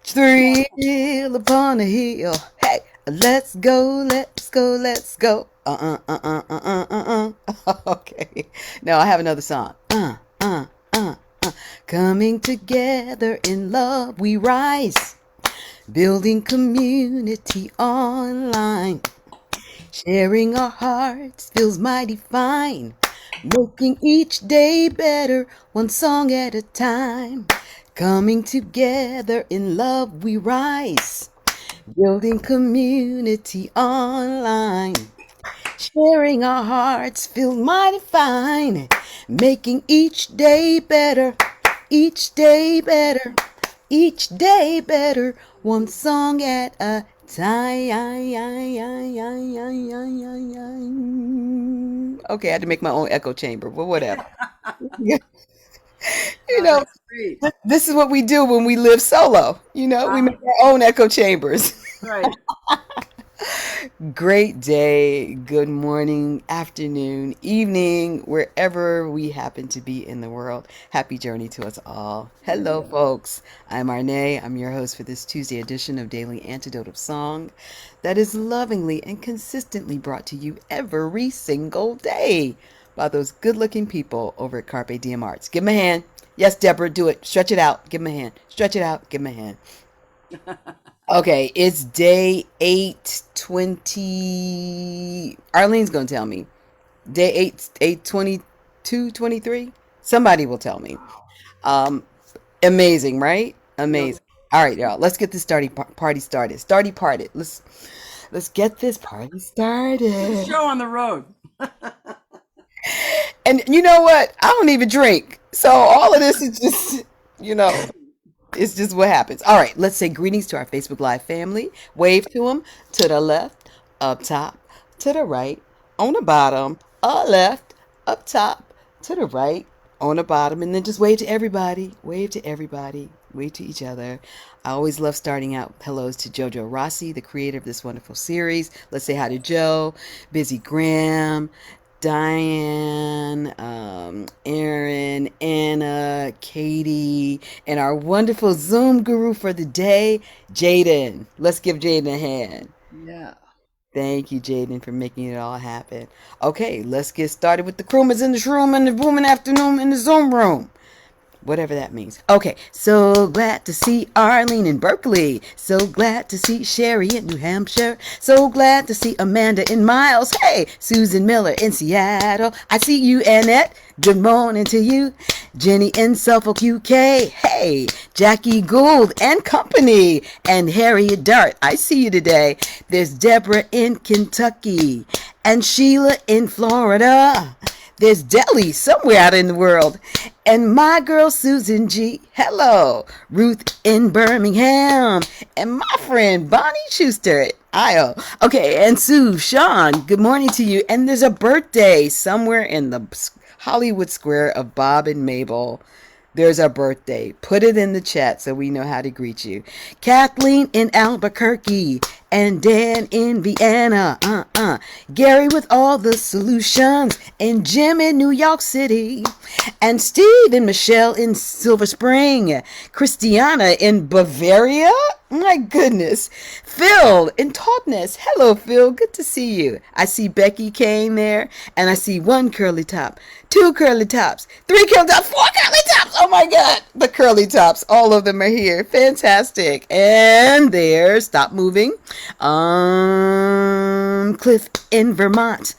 Thrill upon a hill. Hey, let's go, let's go, let's go. Okay. Now I have another song. Coming together in love, we rise. Building community online. Sharing our hearts feels mighty fine. Making each day better, one song at a time. Coming together in love, we rise. Building community online. Sharing our hearts feels mighty fine. Making each day better, each day better, each day better, one song at a time. Okay, I had to make my own echo chamber, but whatever. you Oh, know, that's great. this is what we do when we live solo. We Uh, make our own echo chambers. right. Great day, good morning, afternoon, evening, wherever we happen to be in the world. Happy journey to us all. Hello, folks. I'm Arnaé. I'm your host for this Tuesday edition of Daily Antidote of Song that is lovingly and consistently brought to you every single day by those good looking people over at Carpe Diem Arts. Give them a hand. Yes, Deborah, do it. Stretch it out. Give them a hand. Stretch it out. Give them a hand. Okay, it's day 820. Arlene's gonna tell me. Day 822, 23. Somebody will tell me. Um, amazing, right? Yep. Amazing. All right, y'all. Let's get this party started. Parted. Let's get this party It's a started. show on the road. And you know what? I don't even drink, so all of this is just you know it's just what happens. All right, let's say greetings to our Facebook Live family. Wave to them to the left, up top, to the right, on the bottom, left, up top, to the right, on the bottom, and then just wave to everybody. Wave to everybody. Wave to each other. I always love starting out hellos to Jojo Rossi, the creator of this wonderful series. Let's say hi to Joe, Busy Graham, Diane, Aaron, Anna, Katie, and our wonderful Zoom guru for the day, Jaden. Let's give Jaden a hand. Yeah. Thank you, Jaden, for making it all happen. Okay, let's get started with the crewmans in this room and the booming afternoon in the Zoom room. Whatever that means. Okay, so glad to see Arlene in Berkeley. So glad to see Sherry in New Hampshire. So glad to see Amanda in Miles. Hey, Susan Miller in Seattle. I see you, Annette. Good morning to you. Jenny in Suffolk, UK. Hey, Jackie Gould and company. And Harriet Dart. I see you today. There's Deborah in Kentucky. And Sheila in Florida. There's Deli somewhere out in the world. And my girl Susan G. Hello. Ruth in Birmingham. And my friend Bonnie Schuster. Io. Okay, and Sue, Sean, good morning to you. And there's a birthday somewhere in the Hollywood Square of Bob and Mabel. There's a birthday. Put it in the chat so we know how to greet you. Kathleen in Albuquerque and Dan in Vienna. Gary with all the solutions and Jim in New York City. And Steve and Michelle in Silver Spring. Christiana in Bavaria. My goodness. Phil in Tautness. Hello, Phil. Good to see you. I see Becky Kane there. And I see one curly top, two curly tops, three curly tops, four curly tops. Oh my God. The curly tops. All of them are here. Fantastic. And there's, stop moving. Cliff in Vermont.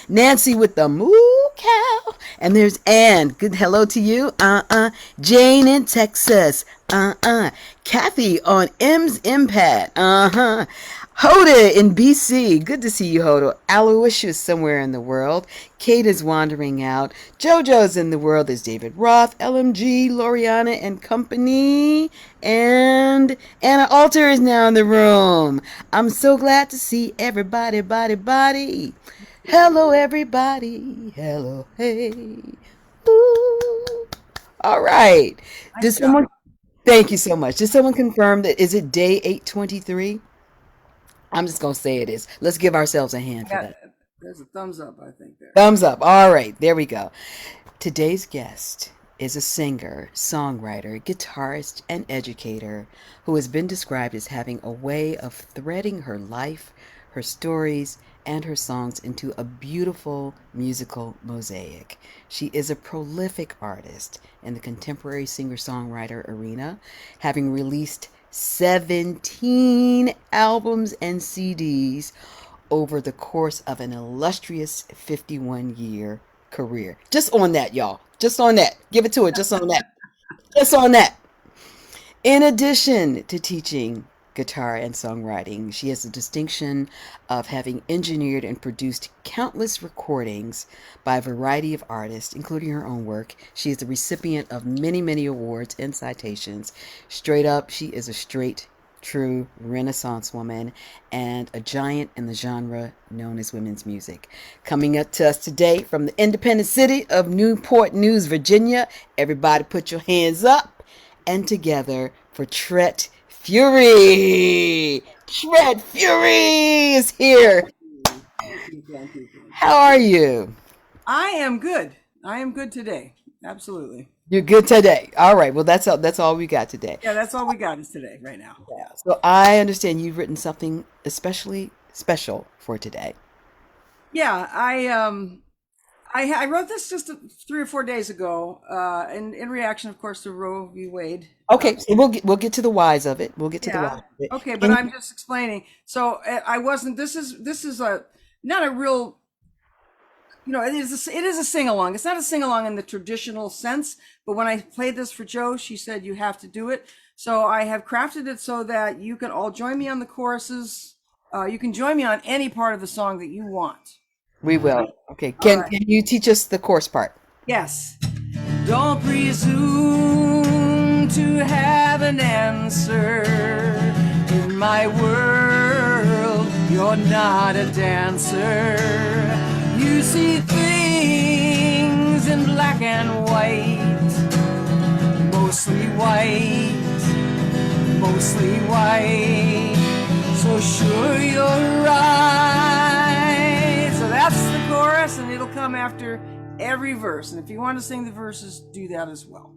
Nancy with the moo cow. And there's Ann. Good hello to you. Jane in Texas. Kathy on M's Impact. Hoda in BC. Good to see you, Hoda. Aloysius somewhere in the world. Kate is wandering out. JoJo's in the world. There's David Roth, LMG, Loriana and company. And Anna Alter is now in the room. I'm so glad to see everybody, body. Hello, everybody. Hello, hey. Ooh. All right. Did Nice job. someone... Thank you so much. Did someone confirm that is it day 823? I'm just going to say it is. Let's give ourselves a hand for that. There's a thumbs up, I think, there. Thumbs up. All right. There we go. Today's guest is a singer, songwriter, guitarist, and educator who has been described as having a way of threading her life, her stories, and her songs into a beautiful musical mosaic. She is a prolific artist in the contemporary singer-songwriter arena, having released 17 albums and CDs over the course of an illustrious 51-year career. Just on that, y'all. Just on that. Give it to it. Just on that. Just on that. In addition to teaching guitar and songwriting, she has the distinction of having engineered and produced countless recordings by a variety of artists, including her own work. She is the recipient of many, many awards and citations. Straight up, she is a straight, true Renaissance woman and a giant in the genre known as women's music. Coming up to us today from the independent city of Newport News, Virginia, everybody put your hands up and together for Tret Fure. Tret Fure is here. Thank you. How are you? I am good. I am good today. Absolutely. You're good today. All right. Well, that's all we got today. Yeah, that's all we got is today, right now. Yeah. So I understand you've written something especially special for today. Yeah, I wrote this just 3 or 4 days ago, in reaction, of course, to Roe v. Wade. Okay, so we'll get to the whys of it. We'll get to the Yeah. whys of it. Okay, but I'm just explaining. So I wasn't. This is a not a real. It is a sing along. It's not a sing along in the traditional sense. But when I played this for Joe, she said you have to do it. So I have crafted it so that you can all join me on the choruses. You can join me on any part of the song that you want. We will. Okay. Can right. can you teach us the chorus part? Yes. Don't presume to have an answer in my world. You're not a dancer. You see things in black and white, mostly white, mostly white. So sure you're right. So that's the chorus, and it'll come after every verse. And if you want to sing the verses, do that as well.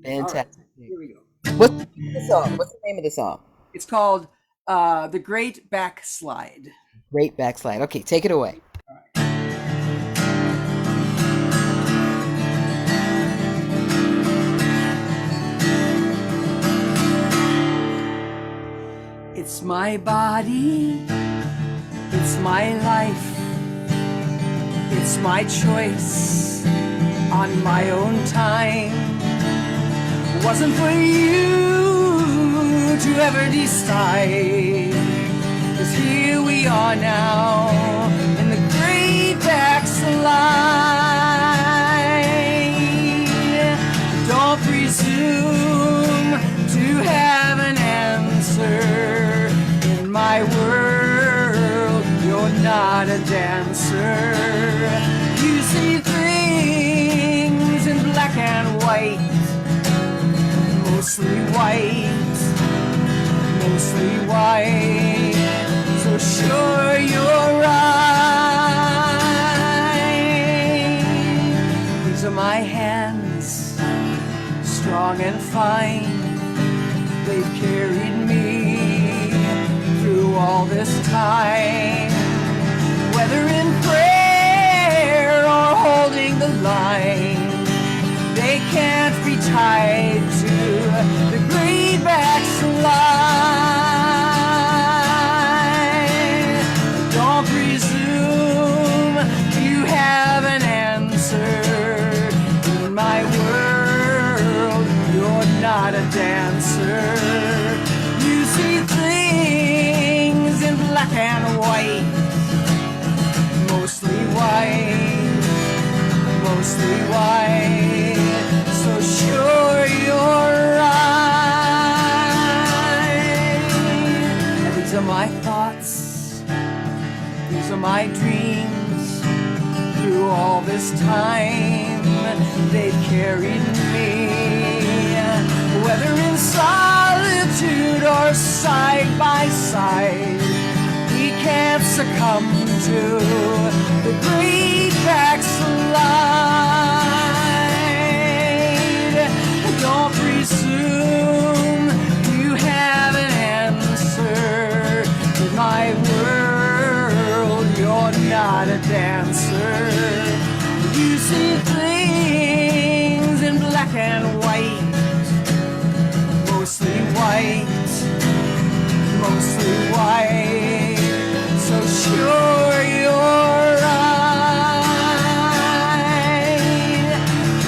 Fantastic. Right, here we go. What's the song? What's the name of the song? It's called The Great Backslide. Great Backslide. Okay, take it away. It's my body, it's my life, it's my choice on my own time. It wasn't for you to ever decide, 'cause here we are now in the great backslide. Don't presume to have an answer in my world. You're not a dancer. You see things in black and white, mostly white, mostly white. So sure you're right. These are my hands, strong and fine. They've carried me through all this time, whether in prayer or holding the line. They can't be tied to the great backslide. Don't presume you have an answer in my world. You're not a dancer. You see things in black and white, mostly white, mostly white. So sure you're right. And these are my thoughts, these are my dreams. Through all this time, they've carried me, whether in solitude or side by side. We can't succumb to the great backslide. sure you're right.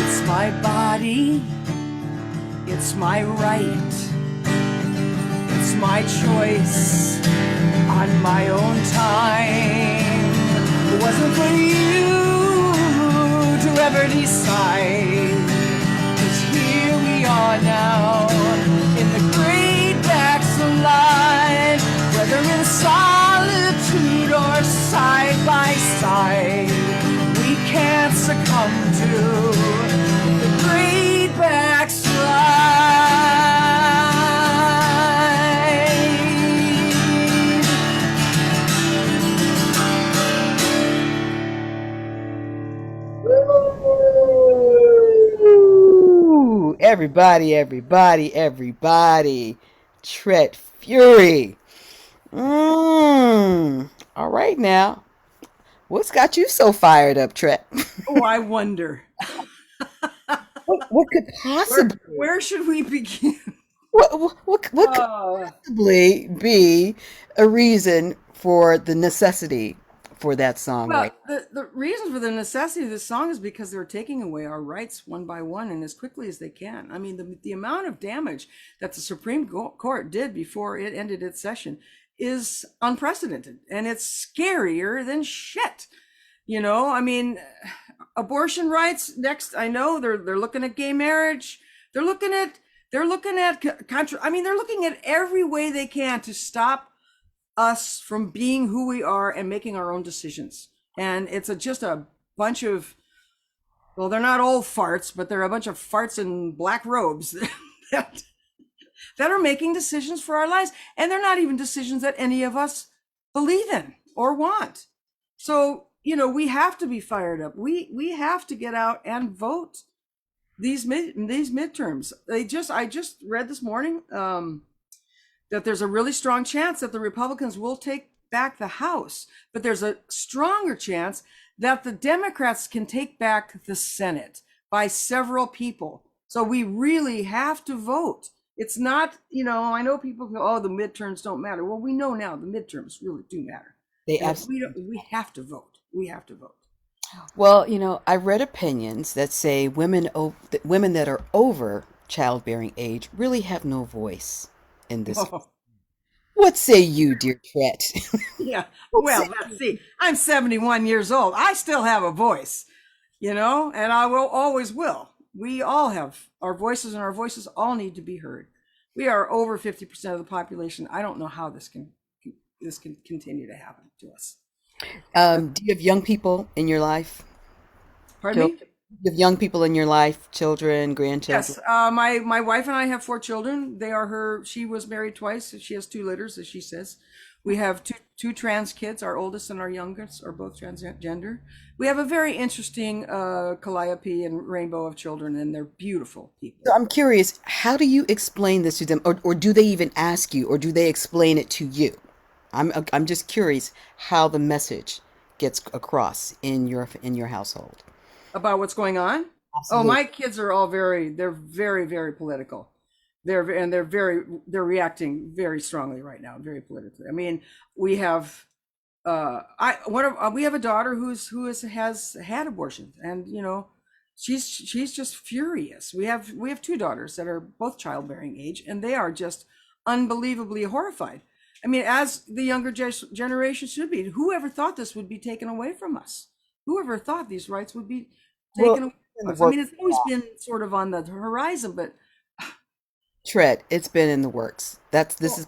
It's my body, it's my right, it's my choice on my own time. It wasn't for you to ever decide. 'Cause here we are now in the great backslide, whether in solitude or side by side, we can't succumb to the great backslide. Ooh, everybody. Tret Fure. All right now. What's got you so fired up, Tret? Oh, I wonder. What could possibly Where should we begin? what could possibly be a reason for the necessity for that song, Well, right? the reason for the necessity of this song is because they're taking away our rights one by one and as quickly as they can. I mean, the amount of damage that the Supreme Court did before it ended its session is unprecedented, and it's scarier than shit. You know, I mean, abortion rights next. I know they're looking at gay marriage. I mean, they're looking at every way they can to stop us from being who we are and making our own decisions. And it's just a bunch of, well, they're not old farts, but they're a bunch of farts in black robes that, that are making decisions for our lives. And they're not even decisions that any of us believe in or want. So, you know, we have to be fired up. We have to get out and vote these midterms. I just read this morning that there's a really strong chance that the Republicans will take back the House, but there's a stronger chance that the Democrats can take back the Senate by several people. So we really have to vote. It's not, you know, I know people go, oh, the midterms don't matter. Well, we know now the midterms really do matter. They And absolutely. we have to vote. We have to vote. Well, I read opinions that say women that are over childbearing age really have no voice in this. What say you, dear Tret? Yeah. What Well, say let's see. I'm 71 years old. I still have a voice, you know, and I will always will. We all have our voices, and our voices all need to be heard. We are over 50% of the population. I don't know how this can continue to happen to us. Do you have young people in your life? Pardon Children? me? You have young people in your life, children, grandchildren? Yes, my wife and I have 4 children. They are her. She was married twice. She has 2 litters, as she says. We have two trans kids. Our oldest and our youngest are both transgender. We have a very interesting calliope and rainbow of children, and they're beautiful people. So I'm curious, how do you explain this to them, or do they even ask you, or do they explain it to you? I'm just curious how the message gets across in your household. About what's going on. Oh, Absolutely. my kids are all they're very, very political. They're reacting very strongly right now, very politically. I mean, we have we have a daughter has had abortions, and you know, she's just furious. We have 2 daughters that are both childbearing age, and they are just unbelievably horrified. I mean, as the younger generation should be. Whoever thought this would be taken away from us? Whoever thought these rights would be Well, taken away in from the us? I work mean, it's always been sort of on the horizon, but Tread, it's been in the works. This oh, is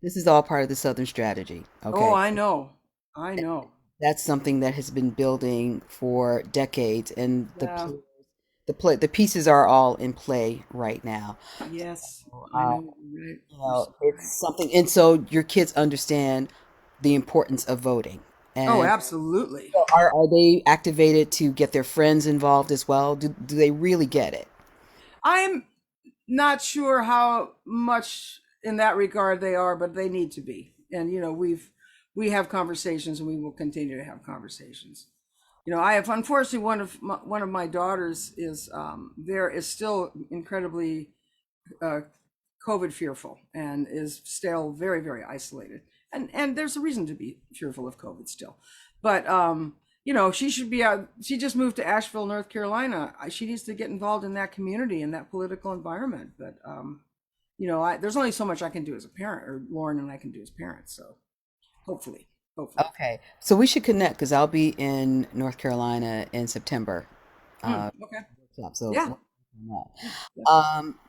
this is all part of the Southern strategy. oh, Okay. I know, I know. That's something that has been building for decades, and Yeah, the pieces are all in play right now. yes, I Uh, know. You're right. You're so right. it's something, and so your kids understand the importance of voting. Oh, And absolutely. so are they activated to get their friends involved as well? Do they really get it? I'm not sure how much in that regard they are, but they need to be. And you know, we have conversations, and we will continue to have conversations. You know, I have unfortunately one of my daughters is there is still incredibly uh, COVID fearful and is still very, very isolated. and there's a reason to be fearful of COVID still, but you know, she should be out. She just moved to Asheville, North Carolina. She needs to get involved in that community and that political environment. But you know, there's only so much I can do as a parent, or Lauren and I can do as parents. So hopefully, hopefully. Okay, so we should connect because I'll be in North Carolina in September. Okay. So Yeah. um,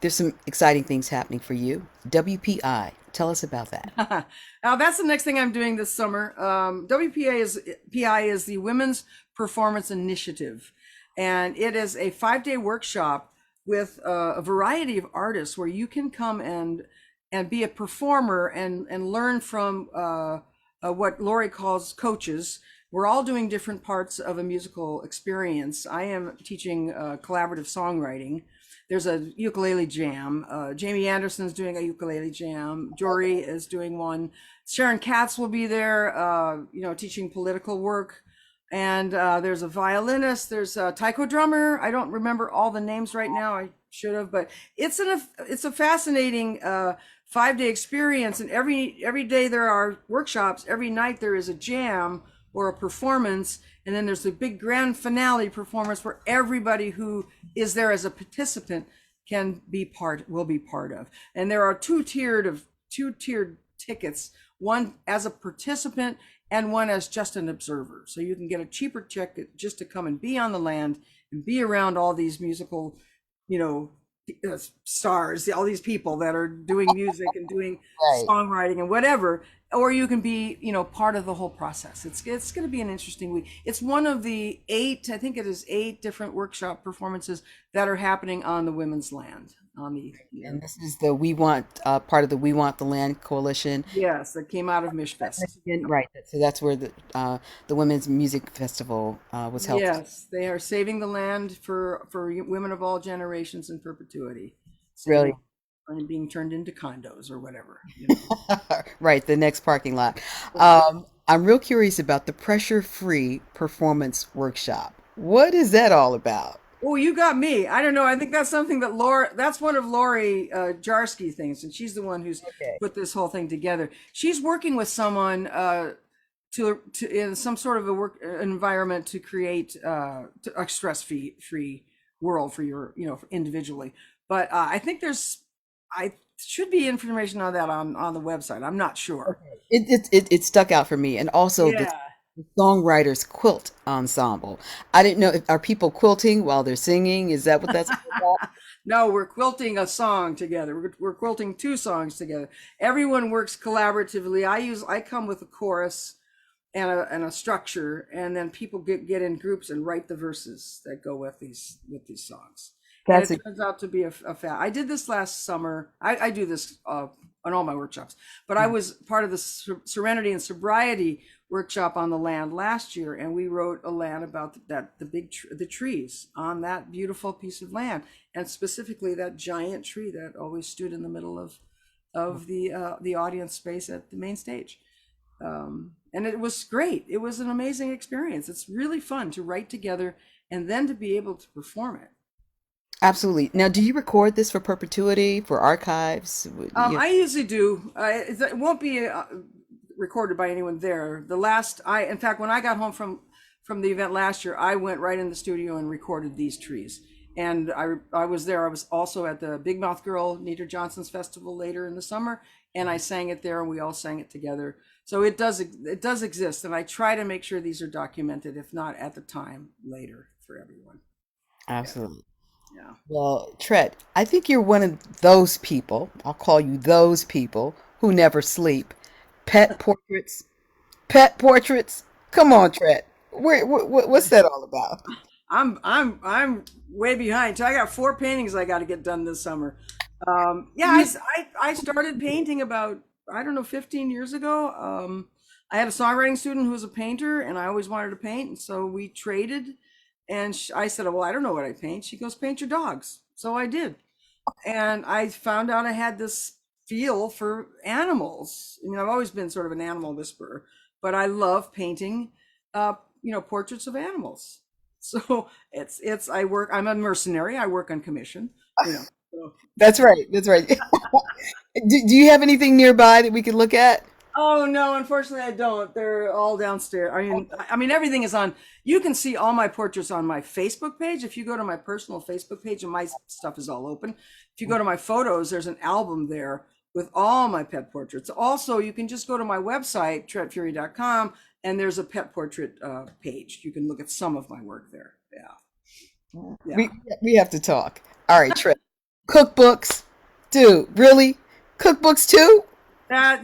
there's some exciting things happening for you. WPI, tell us about that. Now that's the next thing I'm doing this summer. WPA is PI is the Women's Performance Initiative, and it is a 5-day workshop with a variety of artists where you can come and be a performer and learn from what Lori calls coaches. We're all doing different parts of a musical experience. I am teaching collaborative songwriting. There's a ukulele jam. Jamie Anderson's doing a ukulele jam. Jory is doing one. Sharon Katz will be there, you know, teaching political work. And there's a violinist. There's a taiko drummer. I don't remember all the names right now. I should have, but it's a fascinating 5-day experience. And every day there are workshops. Every night there is a jam or a performance, and then there's the big grand finale performance where everybody who is there as a participant will be part of. And there are two-tiered tickets, one as a participant and one as just an observer. So you can get a cheaper ticket just to come and be on the land and be around all these musical, you know, stars, all these people that are doing music and doing Right. songwriting and whatever, or you can be, you know, part of the whole process. It's going to be an interesting week. It's one of the 8, I think it is 8 different workshop performances that are happening on the women's land. On the And this is the We Want part of the We Want the Land coalition. Yes, that came out of Mishfest. Right. So that's where the Women's Music Festival was held. Yes, they are saving the land for women of all generations in perpetuity. Really? And being turned into condos or whatever. Right, the next parking lot. I'm real curious about the pressure-free performance workshop. What is that all about? Oh, you got me. I don't know. I think that's something that that's one of Lori Jarsky things, and she's the one who's Okay. put this whole thing together. She's working with someone to in some sort of a work environment to create a stress-free world for your, you know, individually. But I think I should be information on that on the website. I'm not sure. It stuck out for me, and also Yeah. the songwriters quilt ensemble. I didn't know are people quilting while they're singing? Is that what that's about? No, we're quilting a song together. We're quilting 2 songs together. Everyone works collaboratively. I come with a chorus and a structure, and then people get in groups and write the verses that go with these songs. And it turns out to be a I did this last summer. I do this on all my workshops, but I was part of the Serenity and Sobriety workshop on the land last year, and we wrote a land about the trees on that beautiful piece of land, and specifically that giant tree that always stood in the middle of the audience space at the main stage. And it was great. It was an amazing experience. It's really fun to write together and then to be able to perform it. Absolutely. Now, do you record this for perpetuity, for archives? I usually do. It won't be recorded by anyone there. In fact, when I got home from the event last year, I went right in the studio and recorded these trees. And I was there. I was also at the Big Mouth Girl Nita Johnson's festival later in the summer, and I sang it there, and we all sang it together. So it does exist, and I try to make sure these are documented, if not at the time, later for everyone. Absolutely. Yeah. Well, Tret, I think you're one of those people, I'll call you those people, who never sleep. Pet portraits, pet portraits. Come on, Tret. What's that all about? I'm way behind. So I got 4 paintings I got to get done this summer. Yeah, I started painting about, I don't know, 15 years ago. I had a songwriting student who was a painter, and I always wanted to paint, and so we traded. And I said, well, I don't know what I paint. She goes, paint your dogs. So I did. And I found out I had this feel for animals. I mean, I've always been sort of an animal whisperer, but I love painting, portraits of animals. So I'm a mercenary. I work on commission, so. That's right. That's right. Do you have anything nearby that we could look at? Oh no, unfortunately I don't. They're all downstairs. I mean everything is on. You can see all my portraits on my Facebook page. If you go to my personal Facebook page, and my stuff is all open. If you go to my photos, there's an album there with all my pet portraits. Also, you can just go to my website, tretfure.com, and there's a pet portrait page. You can look at some of my work there. Yeah. We Yeah. we have to talk. All right, Trey. Cookbooks, dude. Really? Cookbooks too? That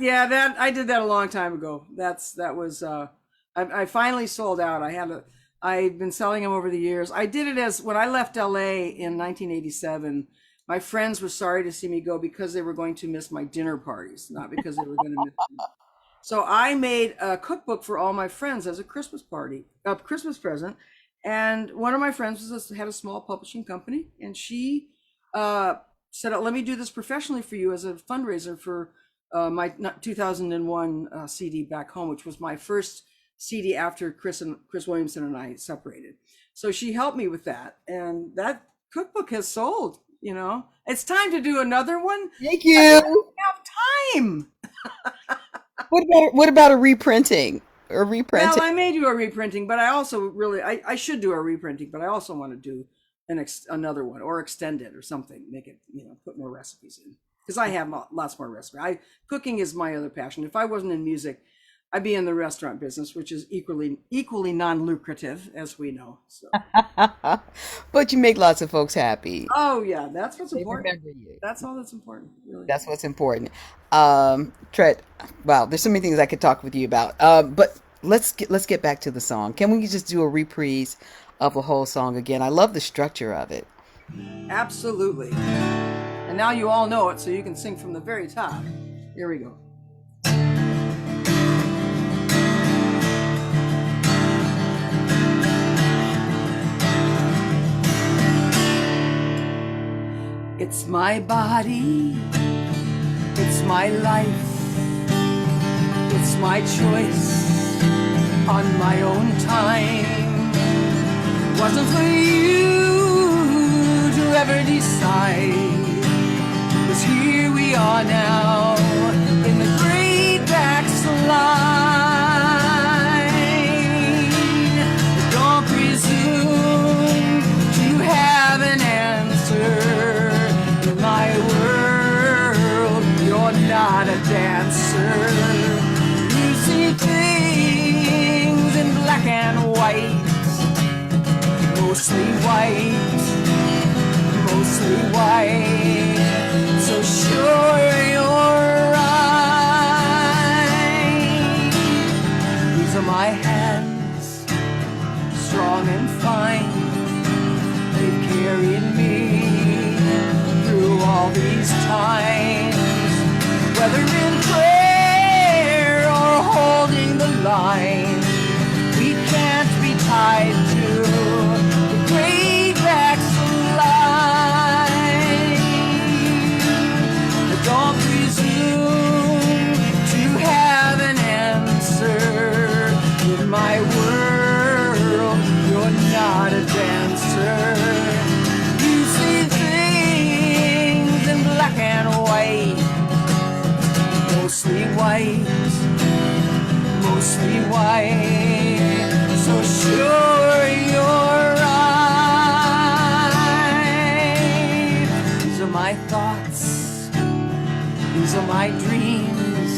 I did that a long time ago. That was I finally sold out. I've been selling them over the years. I did it as when I left LA in 1987. My friends were sorry to see me go because they were going to miss my dinner parties, not because they were going to miss. So I made a cookbook for all my friends as a Christmas party, a Christmas present. And one of my friends had a small publishing company, and she uh, said, "Let me do this professionally for you as a fundraiser for my 2001 CD Back Home, which was my first CD after Chris Williamson and I separated." So she helped me with that, and that cookbook has sold. It's time to do another one. Thank I don't you. have time. What about a reprinting or Well, reprinting? I may do a reprinting, but I also really I should do a reprinting, but I also want to do another one or extend it or something, make it, put more recipes in because I have lots more recipes. Cooking is my other passion. If I wasn't in music, I'd be in the restaurant business, which is equally non-lucrative, as we know. So, But you make lots of folks happy. oh yeah, that's what's They important. remember you. That's all that's important, really. That's what's important. Tret, wow, there's so many things I could talk with you about. But let's get back to the song. Can we just do a reprise of the whole song again? I love the structure of it. Absolutely. And now you all know it, so you can sing from the very top. Here we go. It's my body, it's my life, it's my choice on my own time. Wasn't for you to ever decide, 'cause here we are now in the great backslide. Don't presume to have an answer. In my world, you're not a dancer. You see things in black and white, mostly white, mostly white. So sure you're right. These are my hands, strong and fine. They've carried me through all these times, whether in prayer or holding the line. We can't be tied to the great backslide. Don't presume to have an answer. In my world, you're not a dancer. You see things in black and white, mostly white, mostly white. So sure you're right. These are my thoughts, these are my dreams.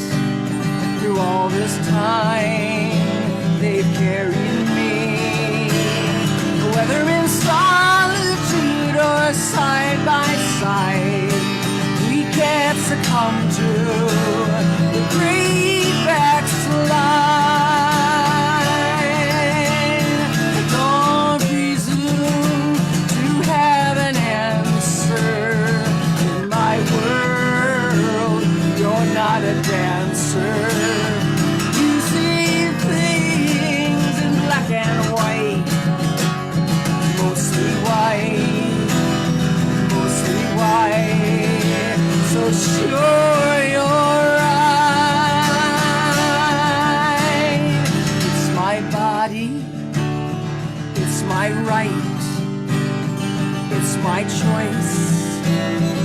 Through all this time, they've carried me. Whether in solitude or side by side, we can't succumb to the great backslide. Don't presume to have an answer. In my world, you're not a dancer. You see things in black and white, mostly white, mostly white. So sure you're right. It's my body, it's my right, it's my choice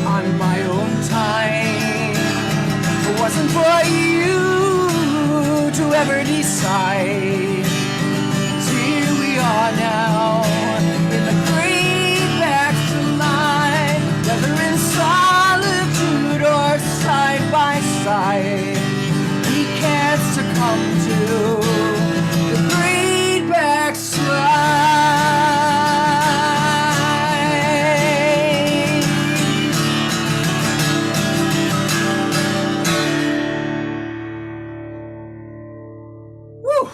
on my own time. It wasn't for you never decide. 'Cause here we are now in the great backslide, whether in solitude or side by side. We can't succumb to the great backslide. Woo!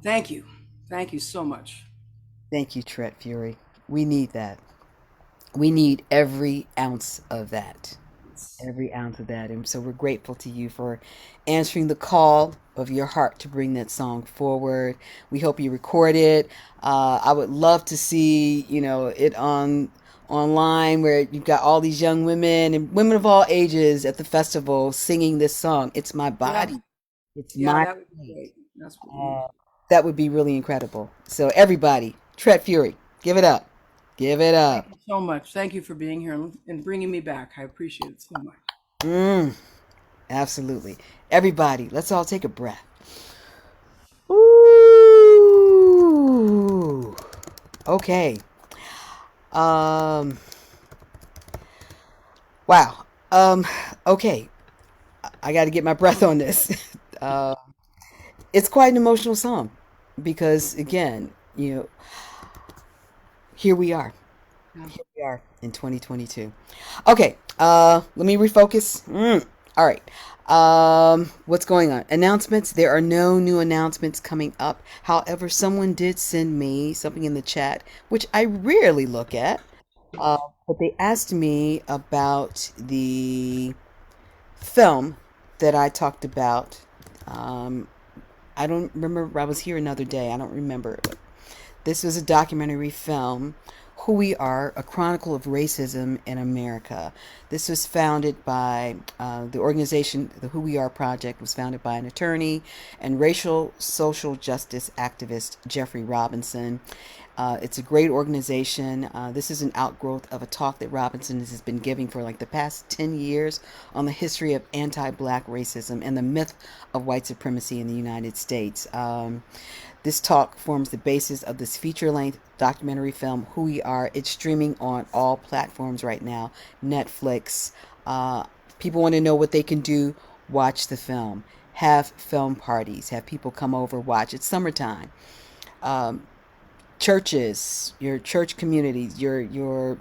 Thank you. Thank you so much. Thank you, Tret Fure. We need that. We need every ounce of that. Every ounce of that. And so we're grateful to you for answering the call of your heart to bring that song forward. We hope you record it. I would love to see, it online where you've got all these young women and women of all ages at the festival singing this song. It's my Yeah, body. It's yeah, my that would be place. great. That's what we need. That would be really incredible. So everybody, Tret Fure, give it up. Give it Thank up. you so much. Thank you for being here and bringing me back. I appreciate it so much. Mm, absolutely. Everybody, let's all take a breath. Ooh. Okay. Um. Wow. Okay. I got to get my breath on this. uh, it's quite an emotional song because, again, here we are. Yeah. Here we are in 2022. Okay. Let me refocus. All right. What's going on? Announcements. There are no new announcements coming up. However, someone did send me something in the chat, which I rarely look at. Uh, but they asked me about the film that I talked about. Um, I don't remember. I was here another day. I don't remember. This was a documentary film, Who We Are, A Chronicle of Racism in America. This was founded by the organization, the Who We Are Project was founded by an attorney and racial social justice activist, Jeffrey Robinson. It's a great organization. This is an outgrowth of a talk that Robinson has been giving for like the past 10 years on the history of anti-black racism and the myth of white supremacy in the United States. This talk forms the basis of this feature-length documentary film, Who We Are. It's streaming on all platforms right now, Netflix. People want to know what they can do. Watch the film. Have film parties. Have people come over, watch. It's summertime. Churches, your church communities, your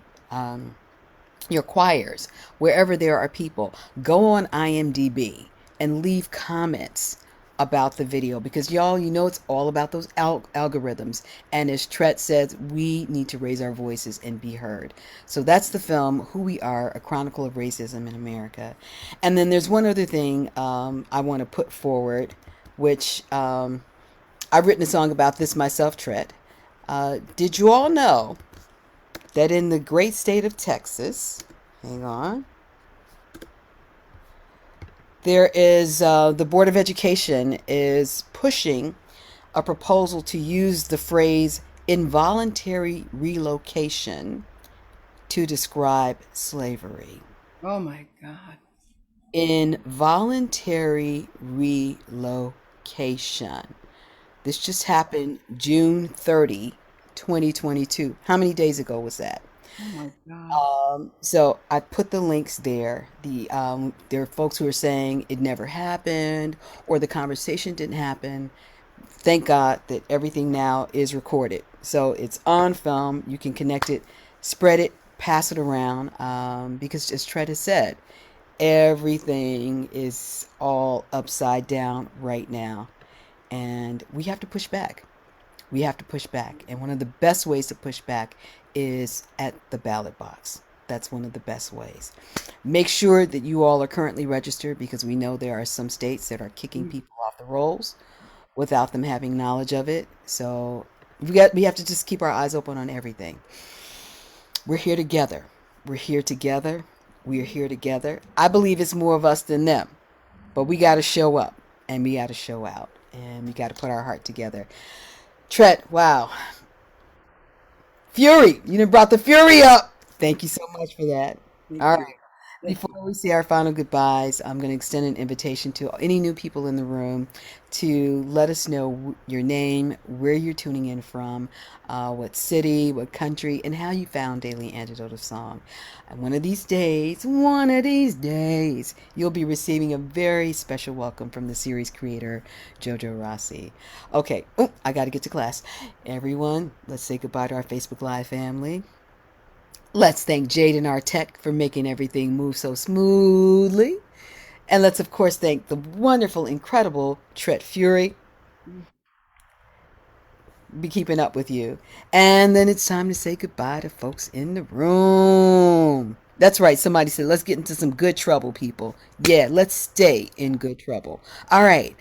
choirs, wherever there are people, go on IMDb and leave comments about the video because y'all, it's all about those algorithms. And as Tret says, we need to raise our voices and be heard. So that's the film, Who We Are, A Chronicle of Racism in America. And then there's one other thing I want to put forward, which I've written a song about this myself, Tret. Did you all know that in the great state of Texas, hang on, there is the Board of Education is pushing a proposal to use the phrase involuntary relocation to describe slavery. Oh my God. Involuntary relocation. This just happened June 30, 2022. How many days ago was that? Oh my God. So I put the links there. There are folks who are saying it never happened or the conversation didn't happen. Thank God that everything now is recorded. So it's on film. You can connect it, spread it, pass it around. Because as Tret has said, everything is all upside down right now. And we have to push back. We have to push back. And one of the best ways to push back is at the ballot box. That's one of the best ways. Make sure that you all are currently registered because we know there are some states that are kicking people off the rolls without them having knowledge of it. So we have to just keep our eyes open on everything. We're here together. We're here together. We are here together. I believe it's more of us than them. But we got to show up and we got to show out. And we got to put our heart together. Tret, wow. Fury, you done brought the fury up. Thank you so much for that. Thank All you. right. Thank you. Before we say our final goodbyes, I'm going to extend an invitation to any new people in the room to let us know your name, where you're tuning in from, what city, what country, and how you found Daily Antidote of Song. And one of these days, you'll be receiving a very special welcome from the series creator, Jojo Rossi. Okay, oh, I got to get to class. Everyone, let's say goodbye to our Facebook Live family. Let's thank Jaden, our tech, for making everything move so smoothly. And let's, of course, thank the wonderful, incredible Tret Fure. Be keeping up with you. And then it's time to say goodbye to folks in the room. That's right. Somebody said, let's get into some good trouble, people. Yeah, let's stay in good trouble. All right.